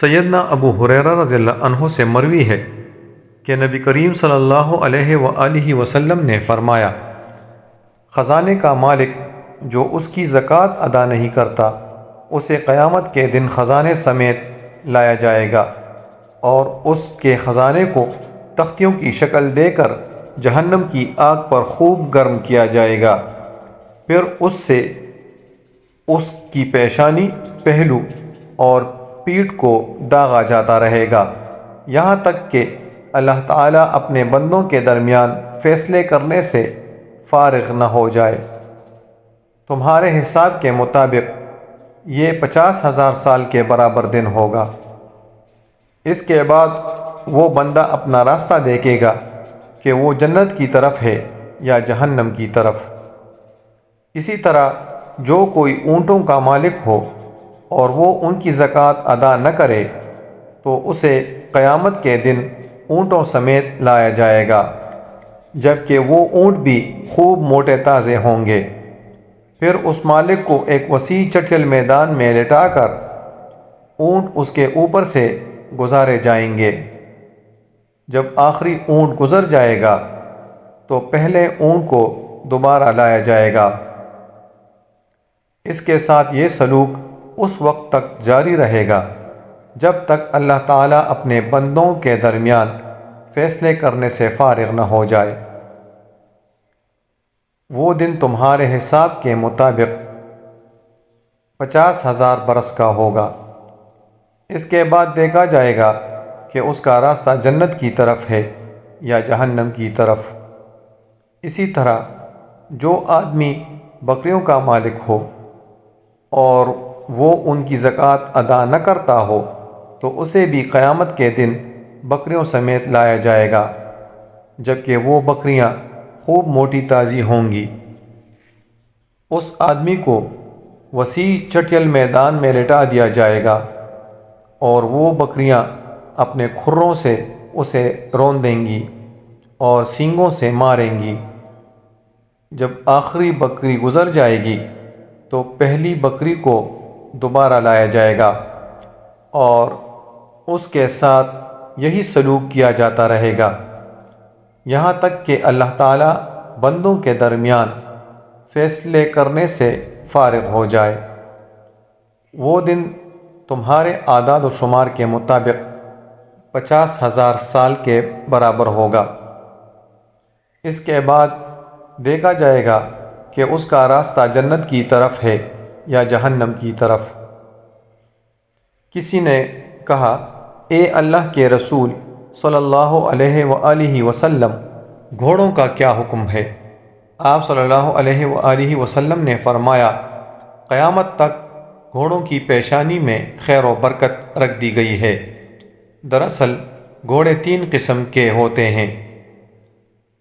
سیدنا ابو ہریرہ رضی اللہ عنہ سے مروی ہے کہ نبی کریم صلی اللہ علیہ وآلہ وسلم نے فرمایا، خزانے کا مالک جو اس کی زکوٰۃ ادا نہیں کرتا اسے قیامت کے دن خزانے سمیت لایا جائے گا اور اس کے خزانے کو تختیوں کی شکل دے کر جہنم کی آگ پر خوب گرم کیا جائے گا، پھر اس سے اس کی پیشانی، پہلو اور پیٹھ کو داغا جاتا رہے گا یہاں تک کہ اللہ تعالیٰ اپنے بندوں کے درمیان فیصلے کرنے سے فارغ نہ ہو جائے۔ تمہارے حساب کے مطابق یہ 50,000 سال کے برابر دن ہوگا۔ اس کے بعد وہ بندہ اپنا راستہ دیکھے گا کہ وہ جنت کی طرف ہے یا جہنم کی طرف۔ اسی طرح جو کوئی اونٹوں کا مالک ہو اور وہ ان کی زکوٰۃ ادا نہ کرے تو اسے قیامت کے دن اونٹوں سمیت لایا جائے گا، جبکہ وہ اونٹ بھی خوب موٹے تازے ہوں گے۔ پھر اس مالک کو ایک وسیع چٹھل میدان میں لٹا کر اونٹ اس کے اوپر سے گزارے جائیں گے۔ جب آخری اونٹ گزر جائے گا تو پہلے اونٹ کو دوبارہ لایا جائے گا۔ اس کے ساتھ یہ سلوک اس وقت تک جاری رہے گا جب تک اللہ تعالیٰ اپنے بندوں کے درمیان فیصلے کرنے سے فارغ نہ ہو جائے۔ وہ دن تمہارے حساب کے مطابق 50,000 برس کا ہوگا۔ اس کے بعد دیکھا جائے گا کہ اس کا راستہ جنت کی طرف ہے یا جہنم کی طرف۔ اسی طرح جو آدمی بکریوں کا مالک ہو اور وہ ان کی زکوٰۃ ادا نہ کرتا ہو تو اسے بھی قیامت کے دن بکریوں سمیت لایا جائے گا، جبکہ وہ بکریاں خوب موٹی تازی ہوں گی۔ اس آدمی کو وسیع چٹھل میدان میں لٹا دیا جائے گا اور وہ بکریاں اپنے کھروں سے اسے روندیں گی اور سینگوں سے ماریں گی۔ جب آخری بکری گزر جائے گی تو پہلی بکری کو دوبارہ لایا جائے گا اور اس کے ساتھ یہی سلوک کیا جاتا رہے گا یہاں تک کہ اللہ تعالیٰ بندوں کے درمیان فیصلے کرنے سے فارغ ہو جائے۔ وہ دن تمہارے اعداد و شمار کے مطابق 50,000 سال کے برابر ہوگا۔ اس کے بعد دیکھا جائے گا کہ اس کا راستہ جنت کی طرف ہے یا جہنم کی طرف۔ کسی نے کہا، اے اللہ کے رسول صلی اللہ علیہ وآلہ وسلم، گھوڑوں کا کیا حکم ہے؟ آپ صلی اللہ علیہ وآلہ وسلم نے فرمایا، قیامت تک گھوڑوں کی پیشانی میں خیر و برکت رکھ دی گئی ہے۔ دراصل گھوڑے 3 قسم کے ہوتے ہیں،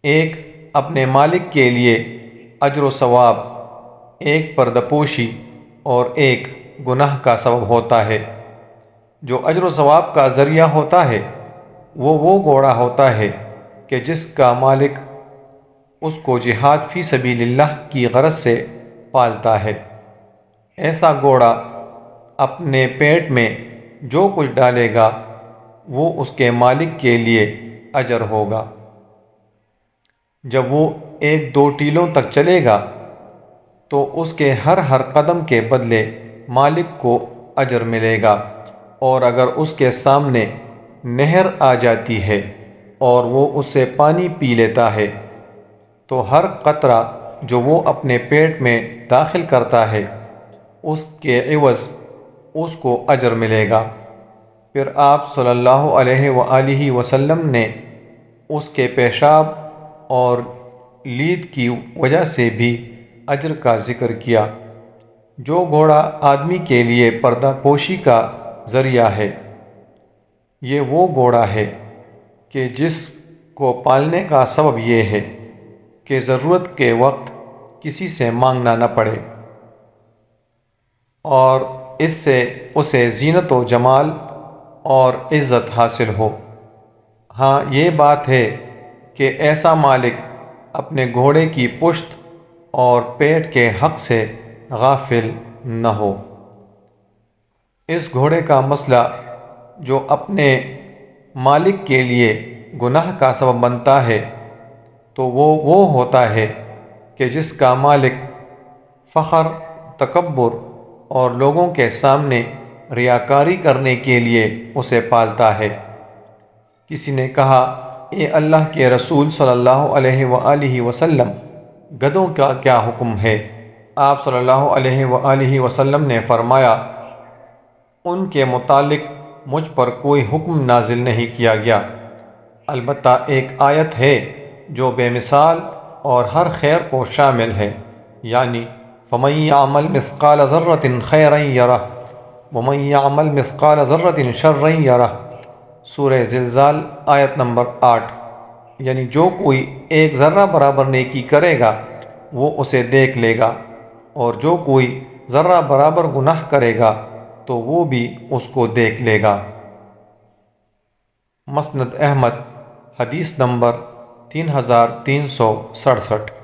ایک اپنے مالک کے لیے اجر و ثواب، ایک پردپوشی اور ایک گناہ کا سبب ہوتا ہے۔ جو اجر و ثواب کا ذریعہ ہوتا ہے وہ گھوڑا ہوتا ہے کہ جس کا مالک اس کو جہاد فی سبیل اللہ کی غرض سے پالتا ہے۔ ایسا گھوڑا اپنے پیٹ میں جو کچھ ڈالے گا وہ اس کے مالک کے لیے اجر ہوگا۔ جب وہ 1-2 ٹیلوں تک چلے گا تو اس کے ہر قدم کے بدلے مالک کو اجر ملے گا، اور اگر اس کے سامنے نہر آ جاتی ہے اور وہ اس سے پانی پی لیتا ہے تو ہر قطرہ جو وہ اپنے پیٹ میں داخل کرتا ہے اس کے عوض اس کو اجر ملے گا۔ پھر آپ صلی اللہ علیہ وآلہ وسلم نے اس کے پیشاب اور لید کی وجہ سے بھی اجر کا ذکر کیا۔ جو گھوڑا آدمی کے لیے پردہ پوشی کا ذریعہ ہے، یہ وہ گھوڑا ہے کہ جس کو پالنے کا سبب یہ ہے کہ ضرورت کے وقت کسی سے مانگنا نہ پڑے اور اس سے اسے زینت و جمال اور عزت حاصل ہو۔ ہاں یہ بات ہے کہ ایسا مالک اپنے گھوڑے کی پشت اور پیٹ کے حق سے غافل نہ ہو۔ اس گھوڑے کا مسئلہ جو اپنے مالک کے لیے گناہ کا سبب بنتا ہے تو وہ ہوتا ہے کہ جس کا مالک فخر، تکبر اور لوگوں کے سامنے ریاکاری کرنے کے لیے اسے پالتا ہے۔ کسی نے کہا، اے اللہ کے رسول صلی اللہ علیہ وآلہ وسلم، گدھوں کا کیا حکم ہے؟ آپ صلی اللہ علیہ وآلہ وسلم نے فرمایا، ان کے متعلق مجھ پر کوئی حکم نازل نہیں کیا گیا، البتہ ایک آیت ہے جو بے مثال اور ہر خیر کو شامل ہے، یعنی فَمَن يَعْمَلْ مِثْقَالَ ذَرَّةٍ خَيْرًا يَرَهُ وَمَن يَعْمَلْ مِثْقَالَ ذَرَّةٍ شَرًّا يَرَهُ۔ سورہ زلزال آیت نمبر 8۔ یعنی جو کوئی ایک ذرہ برابر نیکی کرے گا وہ اسے دیکھ لے گا، اور جو کوئی ذرہ برابر گناہ کرے گا تو وہ بھی اس کو دیکھ لے گا۔ مسند احمد، حدیث نمبر 3367۔